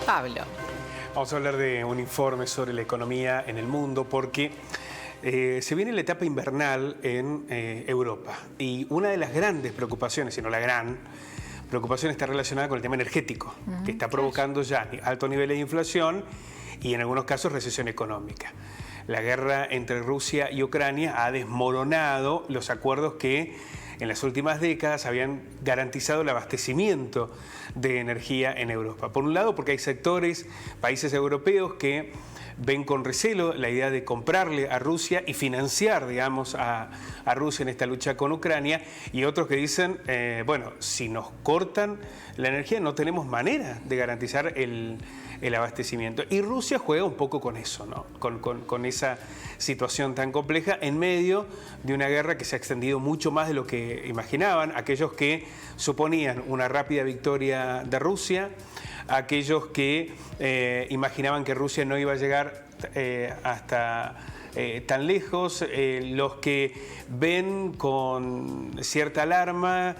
Pablo. Vamos a hablar de un informe sobre la economía en el mundo porque se viene la etapa invernal en Europa y una de las grandes preocupaciones, si no la gran preocupación, está relacionada con el tema energético, que está provocando ya altos niveles de inflación y en algunos casos recesión económica. La guerra entre Rusia y Ucrania ha desmoronado los acuerdos que en las últimas décadas habían garantizado el abastecimiento de energía en Europa. Por un lado, porque hay sectores, países europeos que ven con recelo la idea de comprarle a Rusia y financiar, digamos, a Rusia en esta lucha con Ucrania, y otros que dicen, bueno, si nos cortan la energía no tenemos manera de garantizar el abastecimiento. Y Rusia juega un poco con eso, ¿no? Con esa situación tan compleja en medio de una guerra que se ha extendido mucho más de lo que imaginaban aquellos que suponían una rápida victoria de Rusia, aquellos que imaginaban que Rusia no iba a llegar hasta tan lejos, los que ven con cierta alarma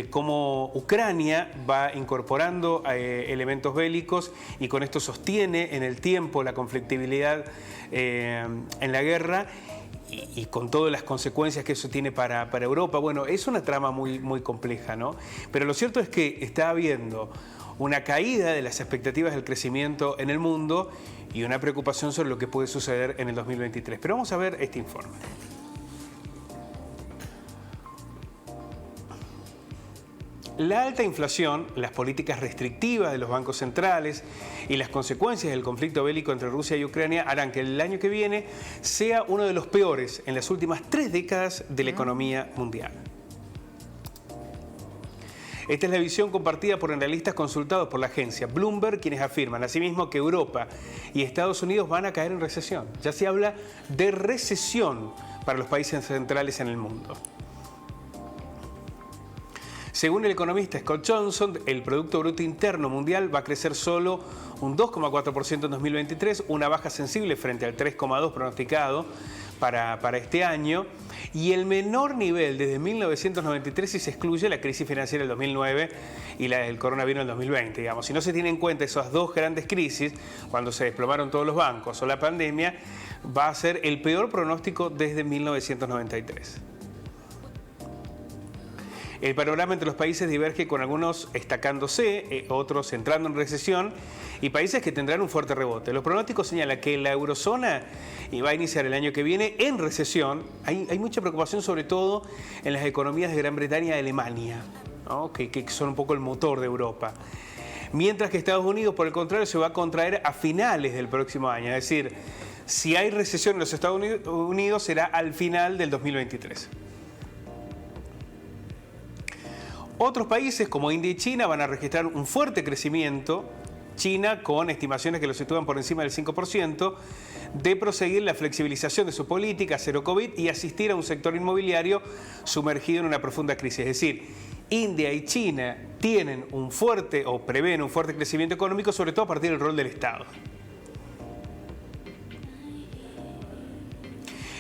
cómo Ucrania va incorporando elementos bélicos y con esto sostiene en el tiempo la conflictividad en la guerra y con todas las consecuencias que eso tiene para Europa. Bueno, es una trama muy compleja, ¿no? Pero lo cierto es que está habiendo una caída de las expectativas del crecimiento en el mundo y una preocupación sobre lo que puede suceder en el 2023. Pero vamos a ver este informe. La alta inflación, las políticas restrictivas de los bancos centrales y las consecuencias del conflicto bélico entre Rusia y Ucrania harán que el año que viene sea uno de los peores en las últimas 3 décadas de la economía mundial. Esta es la visión compartida por analistas consultados por la agencia Bloomberg, quienes afirman asimismo que Europa y Estados Unidos van a caer en recesión. Ya se habla de recesión para los países centrales en el mundo. Según el economista Scott Johnson, el Producto Bruto Interno Mundial va a crecer solo un 2,4% en 2023, una baja sensible frente al 3,2% pronosticado para este año, y el menor nivel desde 1993 si se excluye la crisis financiera del 2009 y la del coronavirus del 2020. Digamos. Si no se tienen en cuenta esas dos grandes crisis, cuando se desplomaron todos los bancos o la pandemia, va a ser el peor pronóstico desde 1993. El panorama entre los países diverge, con algunos destacándose, otros entrando en recesión y países que tendrán un fuerte rebote. Los pronósticos señalan que la eurozona va a iniciar el año que viene en recesión. Hay mucha preocupación sobre todo en las economías de Gran Bretaña y Alemania, ¿no? que son un poco el motor de Europa. Mientras que Estados Unidos, por el contrario, se va a contraer a finales del próximo año. Es decir, si hay recesión en los Estados Unidos será al final del 2023. Otros países como India y China van a registrar un fuerte crecimiento. China con estimaciones que lo sitúan por encima del 5%, de proseguir la flexibilización de su política cero COVID y asistir a un sector inmobiliario sumergido en una profunda crisis. Es decir, India y China tienen un fuerte o prevén un fuerte crecimiento económico, sobre todo a partir del rol del Estado.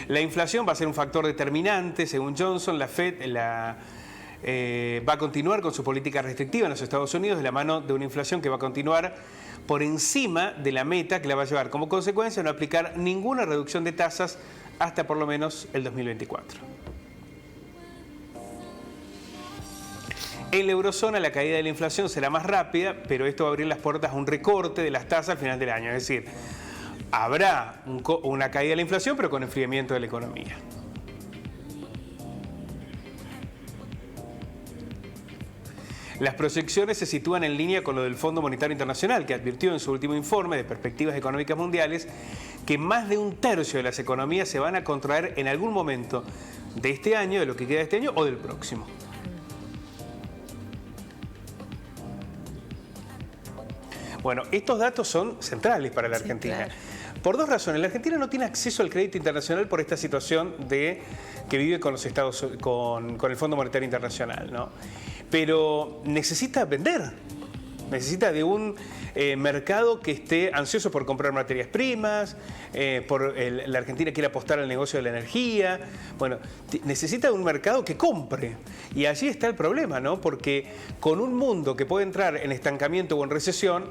La inflación va a ser un factor determinante, según Johnson. La Fed va a continuar con su política restrictiva en los Estados Unidos de la mano de una inflación que va a continuar por encima de la meta que la va a llevar como consecuencia a no aplicar ninguna reducción de tasas hasta por lo menos el 2024. En la eurozona la caída de la inflación será más rápida, pero esto va a abrir las puertas a un recorte de las tasas al final del año. Es decir, habrá una caída de la inflación, pero con enfriamiento de la economía. Las proyecciones se sitúan en línea con lo del Fondo Monetario Internacional, que advirtió en su último informe de perspectivas económicas mundiales que más de un tercio de las economías se van a contraer en algún momento de este año, de lo que queda de este año o del próximo. Bueno, estos datos son centrales para la Argentina. Sí, claro. Por dos razones. La Argentina no tiene acceso al crédito internacional por esta situación que vive con los Estados, con el Fondo Monetario Internacional, ¿no? Pero necesita vender, necesita de un mercado que esté ansioso por comprar materias primas, la Argentina quiere apostar al negocio de la energía. Bueno, necesita un mercado que compre. Y allí está el problema, ¿no? Porque con un mundo que puede entrar en estancamiento o en recesión,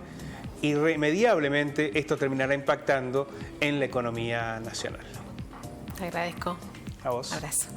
irremediablemente esto terminará impactando en la economía nacional. Te agradezco. A vos. Abrazo.